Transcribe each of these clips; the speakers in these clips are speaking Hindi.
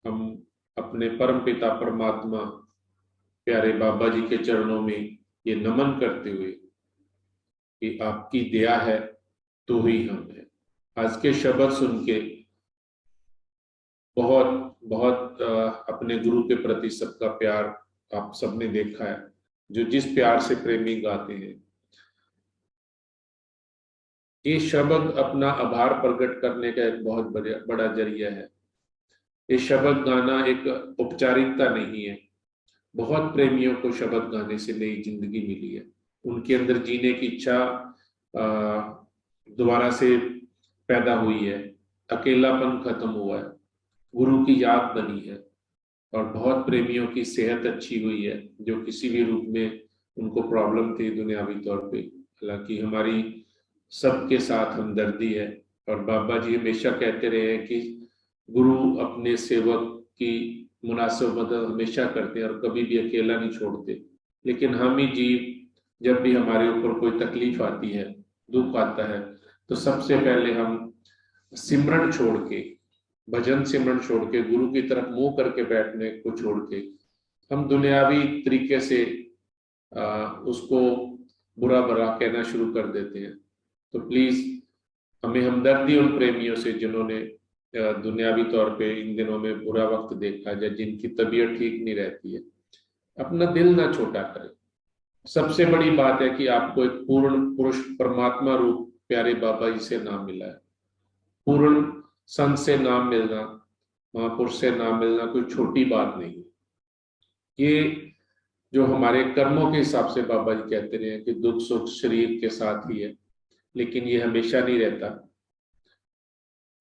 हम अपने परम पिता परमात्मा प्यारे बाबा जी के चरणों में ये नमन करते हुए कि आपकी दया है तो ही हम हैं। आज के शब्द सुन के बहुत बहुत अपने गुरु के प्रति सबका प्यार आप सबने देखा है, जो जिस प्यार से प्रेमी गाते हैं। ये शब्द अपना आभार प्रकट करने का एक बहुत बड़ा जरिया है। ये शब्द गाना एक औपचारिकता नहीं है। बहुत प्रेमियों को शब्द गाने से नई जिंदगी मिली है। उनके अंदर जीने की इच्छा दोबारा से पैदा हुई है। अकेलापन खत्म हुआ है। गुरु की याद बनी है। और बहुत प्रेमियों की सेहत अच्छी हुई है, जो किसी भी रूप में उनको प्रॉब्लम थी दुनियावी तौर पे। हालांकि हमारी सबके साथ हमदर्दी है। और बाबा जी हमेशा कहते रहे हैं कि गुरु अपने सेवक की मुनासिब मदद हमेशा करते हैं और कभी भी अकेला नहीं छोड़ते। लेकिन हम ही जीव, जब भी हमारे ऊपर कोई तकलीफ आती है, दुख आता है, तो सबसे पहले हम सिमरन छोड़ के, भजन सिमरन छोड़ के, गुरु की तरफ मुंह करके बैठने को छोड़ के हम दुनियावी तरीके से उसको बुरा भला कहना शुरू कर देते हैं। तो प्लीज हमें हमदर्दी उन प्रेमियों से जिन्होंने दुनियावी तौर पे इन दिनों में बुरा वक्त देखा है, जिनकी तबीयत ठीक नहीं रहती है। अपना दिल ना छोटा करें। सबसे बड़ी बात है कि आपको एक पूर्ण पुरुष परमात्मा रूप प्यारे बाबा जी से नाम मिला है। पूर्ण संत से नाम मिलना, महापुरुष से नाम मिलना कोई छोटी बात नहीं। ये जो हमारे कर्मों के हिसाब से बाबा जी कहते रहे हैं कि दुख सुख शरीर के साथ ही है, लेकिन ये हमेशा नहीं रहता।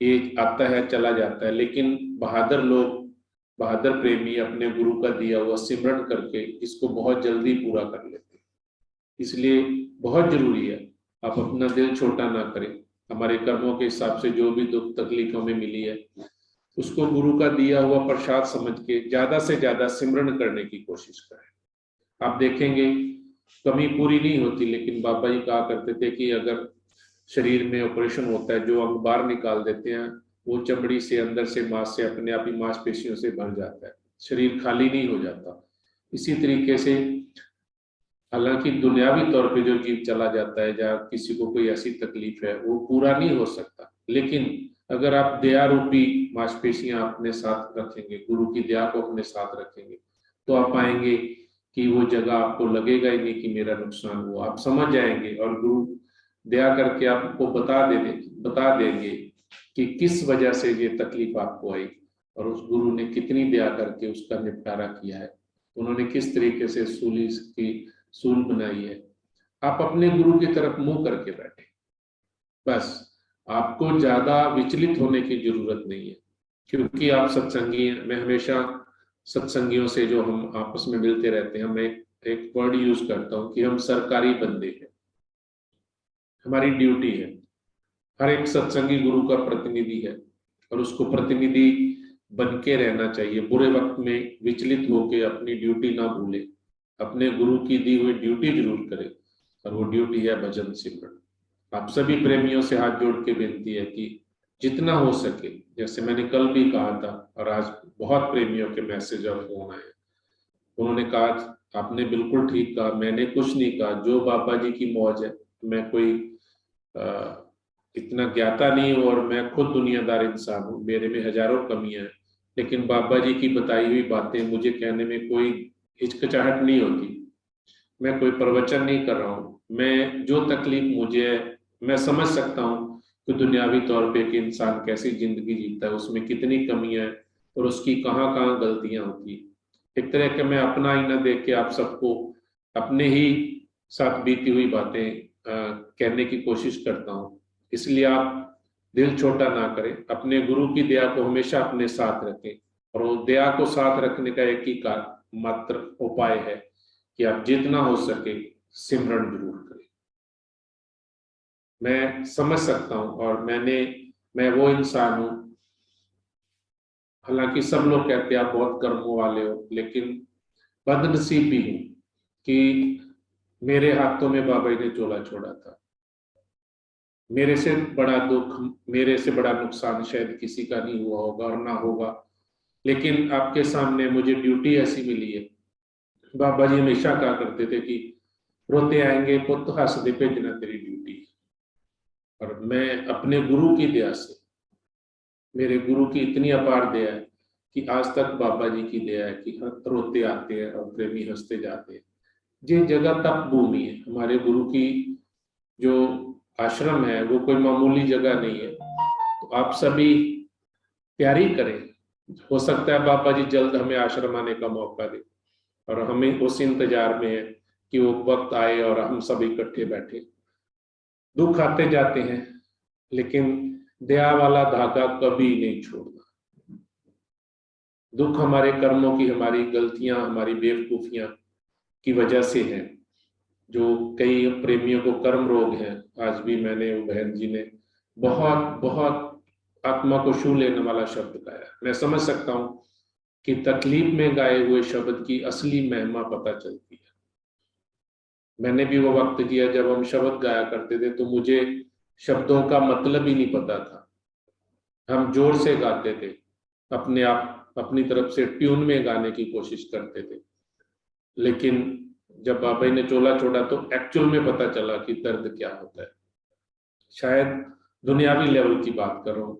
ये आता है चला जाता है। लेकिन बहादुर लोग, बहादुर प्रेमी अपने गुरु का दिया हुआ सिमरन करके इसको बहुत जल्दी पूरा कर लेते हैं। इसलिए बहुत जरूरी है आप अपना दिल छोटा ना करें। हमारे कर्मों के हिसाब से जो भी दुख तकलीफ हमें मिली है, उसको गुरु का दिया हुआ प्रसाद समझ के ज्यादा से ज्यादा सिमरन करने की कोशिश करें। आप देखेंगे कमी पूरी नहीं होती, लेकिन बाबा जी कहा करते थे कि अगर शरीर में ऑपरेशन होता है, जो अंग बाहर निकाल देते हैं, वो चमड़ी से, अंदर से, मांस से अपने आप ही मांसपेशियों से भर जाता है, शरीर खाली नहीं हो जाता। इसी तरीके से हालांकि दुनियावी तौर पे जो जीव चला जाता है, जहाँ किसी को कोई ऐसी तकलीफ है, वो पूरा नहीं हो सकता। लेकिन अगर आप दया रूपी मांसपेशियां अपने साथ रखेंगे, गुरु की दया को अपने साथ रखेंगे, तो आप पाएंगे कि वो जगह आपको लगेगा ही नहीं कि मेरा नुकसान हुआ। आप समझ जाएंगे और गुरु दया करके आपको बता देंगे कि किस वजह से ये तकलीफ आपको आई और उस गुरु ने कितनी दया करके उसका निपटारा किया है। उन्होंने किस तरीके से सूली की सूल बनाई है। आप अपने गुरु की तरफ मुंह करके बैठे। बस आपको ज्यादा विचलित होने की जरूरत नहीं है, क्योंकि आप सत्संगी हैं। मैं हमेशा सत्संगियों से जो हम आपस में मिलते रहते हैं, मैं एक वर्ड यूज करता हूं कि हम सरकारी बंदे हैं। हमारी ड्यूटी है। हर एक सत्संगी गुरु का प्रतिनिधि है और उसको प्रतिनिधि बन के रहना चाहिए। बुरे वक्त में विचलित होकर अपनी ड्यूटी ना भूले, अपने गुरु की दी हुई ड्यूटी जरूर करे, और वो ड्यूटी है भजन सिमरन। आप सभी प्रेमियों से हाथ जोड़ के विनती है कि जितना हो सके, जैसे मैंने कल भी कहा था और आज बहुत प्रेमियों के मैसेज और फोन आए, उन्होंने कहा आपने बिल्कुल ठीक कहा, मैंने कुछ नहीं कहा, जो बाबा जी की मौज है। मैं कोई इतना ज्ञाता नहीं हूँ और मैं खुद दुनियादार इंसान हूँ, मेरे में हजारों कमियां हैं, लेकिन बाबा जी की बताई हुई बातें मुझे कहने में कोई हिचकिचाहट नहीं होती। मैं कोई प्रवचन नहीं कर रहा हूँ। मैं जो तकलीफ मुझे है, मैं समझ सकता हूँ कि दुनियावी तौर पे कि इंसान कैसी जिंदगी जीता है, उसमें कितनी कमियां हैं और उसकी कहाँ कहाँ गलतियां होती है। एक तरह के मैं अपना आईना देख के आप सबको अपने ही साथ बीती हुई बातें कहने की कोशिश करता हूँ। इसलिए आप दिल छोटा ना करें, अपने गुरु की दया को हमेशा अपने साथ रखें। और वो दया को साथ रखने का एक ही मात्र उपाय है कि आप जितना हो सके सिमरन जरूर करें। मैं समझ सकता हूं और मैं वो इंसान हूं, हालांकि सब लोग कहते हैं आप बहुत कर्मों वाले हो, लेकिन बदनसीब भी हूं कि मेरे हाथों में बाबा जी ने चोला छोड़ा था। मेरे से बड़ा दुख, मेरे से बड़ा नुकसान शायद किसी का नहीं हुआ होगा और ना होगा। लेकिन आपके सामने मुझे ड्यूटी ऐसी मिली है। बाबा जी हमेशा कहा करते थे कि रोते आएंगे पुत हंसदे भेजना तेरी ड्यूटी। और मैं अपने गुरु की दया से, मेरे गुरु की इतनी अपार दया है कि आज तक बाबा जी की दया है कि रोते आते हैं और प्रेमी हंसते जाते हैं। ये जगह तप भूमि है। हमारे गुरु की जो आश्रम है वो कोई मामूली जगह नहीं है। तो आप सभी तैयारी करें। हो सकता है बाबा जी जल्द हमें आश्रम आने का मौका दे, और हमें उस इंतजार में है कि वो वक्त आए और हम सब इकट्ठे बैठे। दुख आते जाते हैं, लेकिन दया वाला धागा कभी नहीं छोड़ना। दुख हमारे कर्मों की, हमारी गलतियां, हमारी बेवकूफियां की वजह से है। जो कई प्रेमियों को कर्म रोग है, आज भी मैंने वो बहन जी ने बहुत बहुत आत्मा को छू लेने वाला शब्द गाया। मैं समझ सकता हूं कि तकलीफ में गाए हुए शब्द की असली महिमा पता चलती है। मैंने भी वो वक्त किया जब हम शब्द गाया करते थे तो मुझे शब्दों का मतलब ही नहीं पता था। हम जोर से गाते थे, अपने आप अपनी तरफ से ट्यून में गाने की कोशिश करते थे, लेकिन जब बाबा जी ने चोला छोड़ा तो एक्चुअल में पता चला कि दर्द क्या होता है। शायद दुनियावी लेवल की बात कर रहा हूं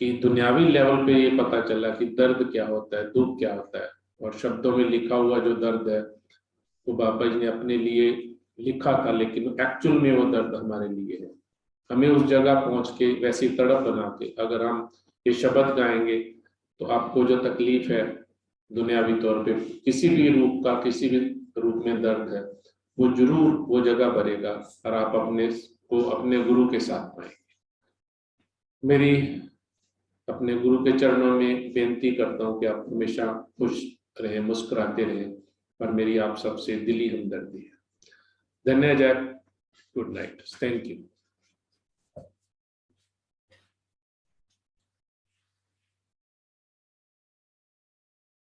कि दुनियावी लेवल पे ये पता चला कि दर्द क्या होता है, दुख क्या होता है। और शब्दों में लिखा हुआ जो दर्द है वो बाबा जी ने अपने लिए लिखा था, लेकिन एक्चुअल में वो दर्द हमारे लिए है। हमें उस जगह पहुंच के वैसी तड़प बना के अगर हम ये शब्द गाएंगे तो आपको जो तकलीफ है दुनियावी तौर पे, किसी भी रूप का, किसी भी रूप में दर्द है, वो जरूर वो जगह भरेगा और आप अपने को अपने गुरु के साथ पाएंगे। मेरी अपने गुरु के चरणों में बेनती करता हूँ कि आप हमेशा खुश रहें, मुस्कुराते रहें, और मेरी आप सबसे दिली हमदर्दी है। धन्यवाद। Good night. Thank you.